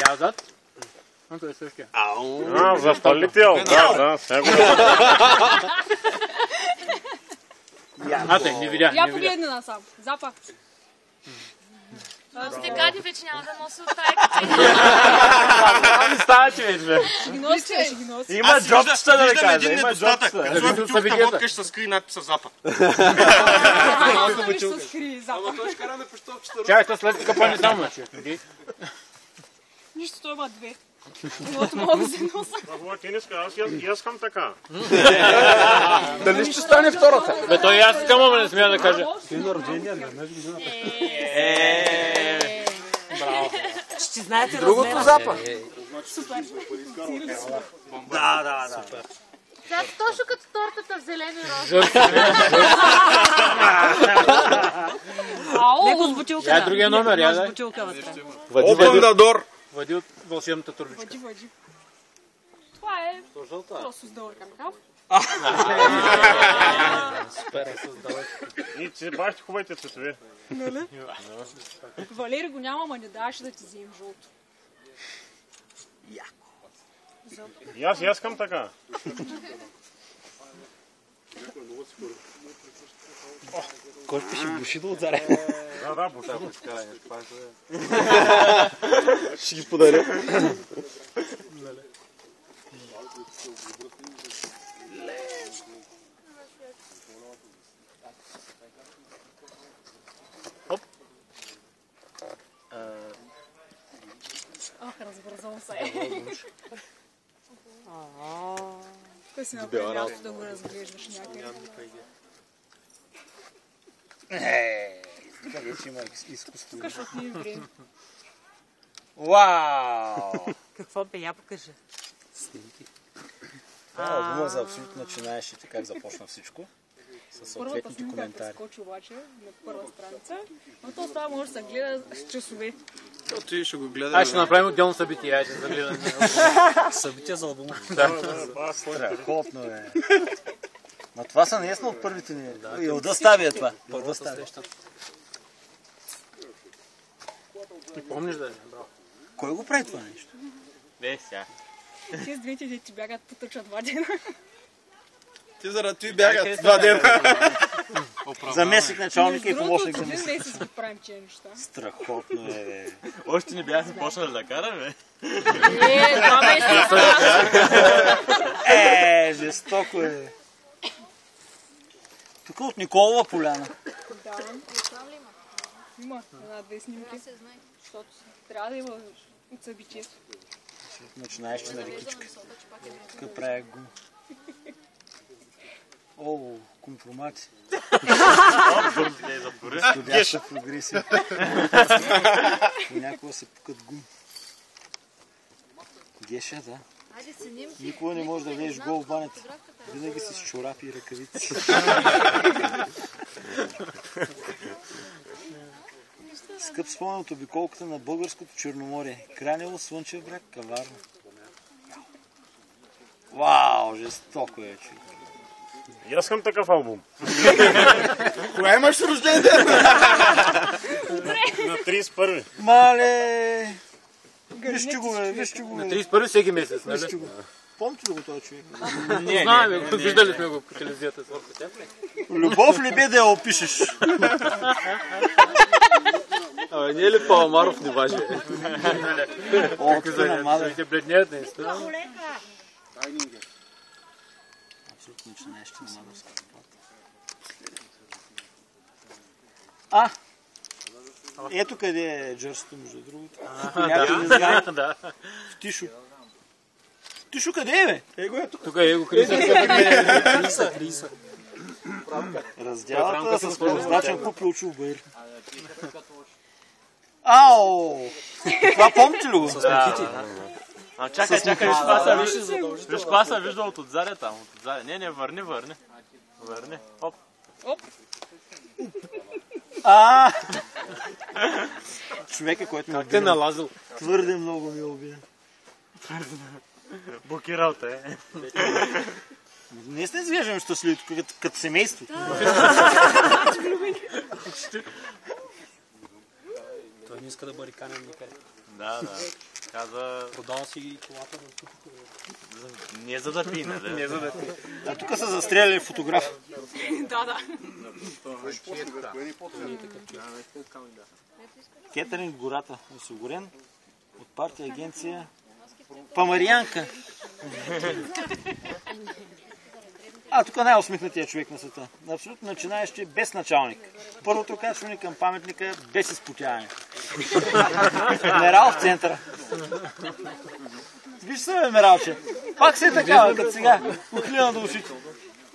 Язат? Ну, то е същия. Запалител, да, сега. Не видя. Я погледна насам. Запах. Стегади вече няма да носи от тая Не става, че вече. Ще ги носи, ще ги носи. Има джобчета, да ви Виждам кажа. един Има недостатък. джобчета. Като сложи бутилката водка, ще се скри надписа Запад. Ще се скрие запах. Чакай, то след капане само начи. Нищо, той има две. Едното мога да се носа. Ти не скажа, аз искам така. Дали ще стане втората? Бе, той аз искам, ама не смея да кажа. Браво. Ще знаете Другото запах. Супер. Да. точно като тортата в зелено и роза. Леко с бутилка. Я другия номер, я дай. Опандадор. Води от вълшебната турбичка. Води. Това е просто с дълъг ръкав. Супер, с дълъг. И че бащи хубавите цветове. Нали? Валери го няма, ма не даваше да ти вземем жълто. И аз искам така. Кой ще пише Бушидо отзаре? Да, Бушидо. Ще ги подаря. Ах, разбързал се. Кой си направи място да го разглеждаш някъде? Вече има изкуство. Тук, защото ни е време. Вау! Какво бе, я покажи. Снимки. Албума за абсолютно начинаещите, как започна всичко. Със Първата съответните снимка коментари. прескочи обаче на първа страница, но то става може да се гледа с часове. Ти ще го гледаш. Ай, ще направим отделно събитие, ай ще загледаме. Събития за албума. Да. Страхотно е. Ма това са наистина от първите ни. Илда ставя това. Илда ставя. Ти помниш да е? Браво. Кой го прави това нещо? Бе, сега. Те с двете дети бягат потъча 2 дена. Ти заради той бягат 2 дена. Заместник началника и помощник за Между другото, месец ги правим тия неща. Страхотно е. Още не бях започнали да караме. Това беше Жестоко е. Тук от Николова поляна. Да. Има една-две снимки, защото трябва да има от събитието. Начинаещи на рекичка. Тук правя го. О, компромати. Студяща прогресия. Понякога се пукат гум. Геша, да. Никога не можеш да влезеш гол в банята. Винаги си с чорапи и ръкавици. Скъп спомен от обиколката на българското Черноморие. Кранево, Слънчев бряг, Каварна. Вау, жестоко е, човек. И аз искам такъв албум. Кога имаш рожден ден? На 31. Мале! Вижте го, бе, вижте го. На 31 всеки месец, нали? Вижте го. Помните ли го този човек? Не, знаем, виждали сме го по телевизията. Любов ли бе да я опишеш? Абе, не е ли Паламаров не важи? О, тук на мада. Ще бледнеят наистина. Абсолютно начинаещи на мадовска работа. Ето къде е джърсото, между другото. Да. В Тишо. Тишо къде е, бе? Его е тук. Тук е его Криса. Криса. Разделата с предназначен по Пилчо в Байр. Ау! Това помните ли го? С чакай, виж това съм виждал от отзаде там. Не, върни. Оп. Човека, който ме Как те налазил? твърде много ми обида. Блокирал те. Не сте изглеждаме щастливи тук като семейство. Той не иска да бъде канен никъде. Да. Каза... Продава си и колата да купи. Не за да пине, да. Не за да пине. А тук са застреляли фотограф. Да. Кетеринг в гората. Осигурен от партия агенция Памариянка. Тук най-усмихнатия човек на света. Абсолютно начинаещи без началник. Първото качване към паметника без изпотяване. Мерал в центъра. Виж се, бе, Мералче. Пак се е такава, като сега. Ухлина до ушите.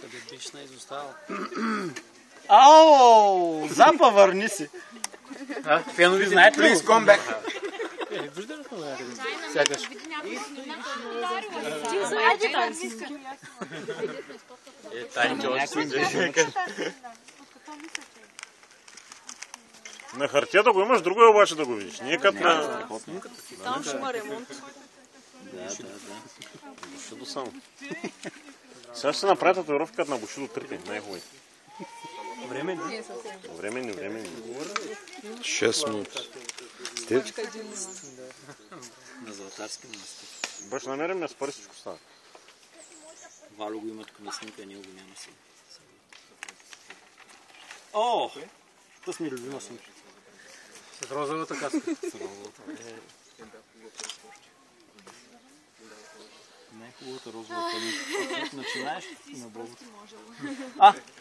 Къде биш на изостава? Ау, Запа, върни се. Фенови знаете ли? Вижда ли това някъде? Сякаш. На хартията го имаш, друго е обаче да го видиш. Ние като на... Там ще има ремонт. Бушидо само. Сега ще се направи татуировката на Бушидо трите, най-хубавите. Времени? Времени. 6 минути. На Златарски монастир. Баш намерим ме с пари всичко става. Вало го има тук на снимка, ние го няма си. О! Това ми любима снимка. С розовата каска. Най-хубавата розова паника. Начинаеш на Богото.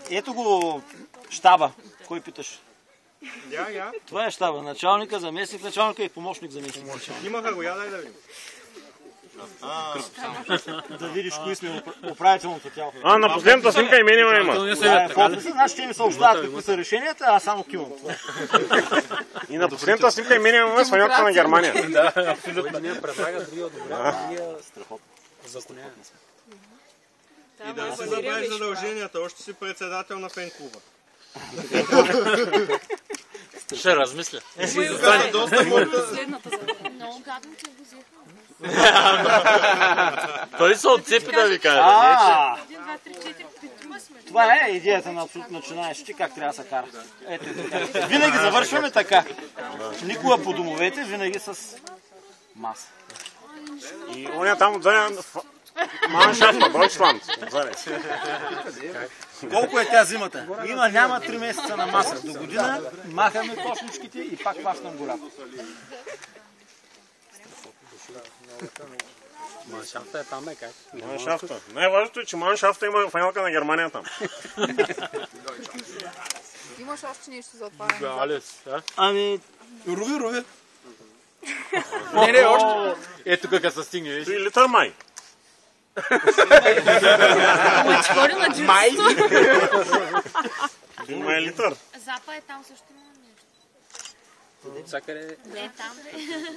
Ето го щаба. Кой питаш? Това е щаба. Началника, заместник началника и помощник заместник. Имаха го, дай да видим. Да видиш кои сме управителното тяло. На последната снимка имена има. Значи ще ми съобщават какви са решенията, а само кивам. И на последната снимка имена има с фанелката на Германия. Да, абсолютно. Ние предлага дори одобряване. Страхотно. Законяване сме. И да не се забравиш задълженията, още си председател на фен-клуба. Ще размисля. Много гадно ти го взеха. Той се отцепи да ви каже. 1, 2, 3, 4, 5 Това е идеята на абсолютно начинаещи, как трябва да се кара. Ето така. Винаги завършваме така. Никога по домовете, винаги с маса. И оня там отзаде маншафта, Дойчланд. Колко е тя зимата? Няма 3 месеца на маса. До година махаме кошничките и пак паснем гората. Маншафта е там, как? Маншафта. Най-важното е, че маншафта има фанелка на Германия там. Имаш още нещо за отваряне? Ами... Руви. Не, още. Ето как се стигне, виж. 3 литър май. Май? Май литър. Запа е там също има нещо. Всякъде... Не, там.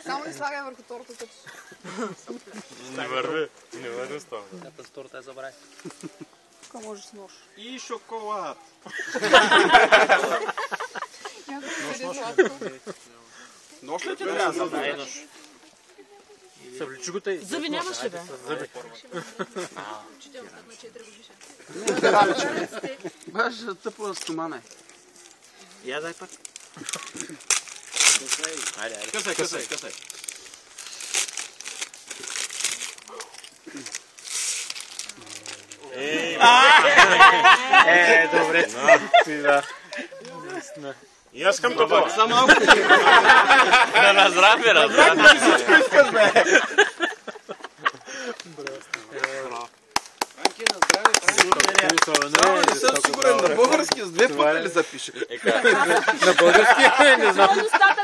Само не слагай върху тортата. Не върви с това. С торта я забрави. Тук можеш с нож. И шоколад. Нож ли ти трябва? Съвличи го тъй. Зъби нямаш ли, бе? Баш тъпо стомана е. Я дай пак. Айде. Късай. Добре. И аз искам това. Да разрабя. Не съм сигурен, на български с 2 пъти ли запише? На български не знам.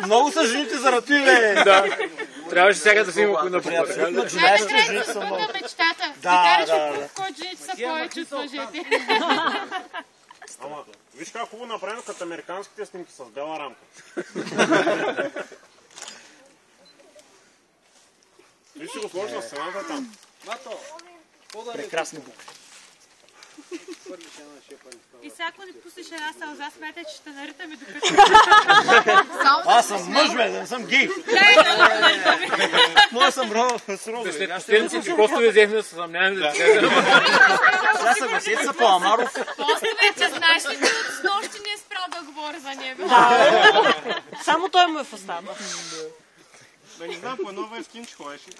Много са жените за рати, бе. Да. Трябваше сега да си има на приятел. Начинаещи жените са много. Мечтата. Да кажеш кой жените са повече от мъжете. Ама, виж как хубаво направим като американските снимки с бяла рамка. Ти си го сложиш на стената там. Прекрасни букви. И всяко ни пуснеш една сълза, смятай, че ще наритаме докато... Аз съм мъж, бе, не съм гей. Моя съм с розови. След седмици, че просто ви взехме да се съмняваме да излезе. Сега съгласете се по Амаров. После вече знаеш ли, че с нощи не е спрял да говори за него. Само той му е в устата. Да не знам, по едно върскинче ходеше.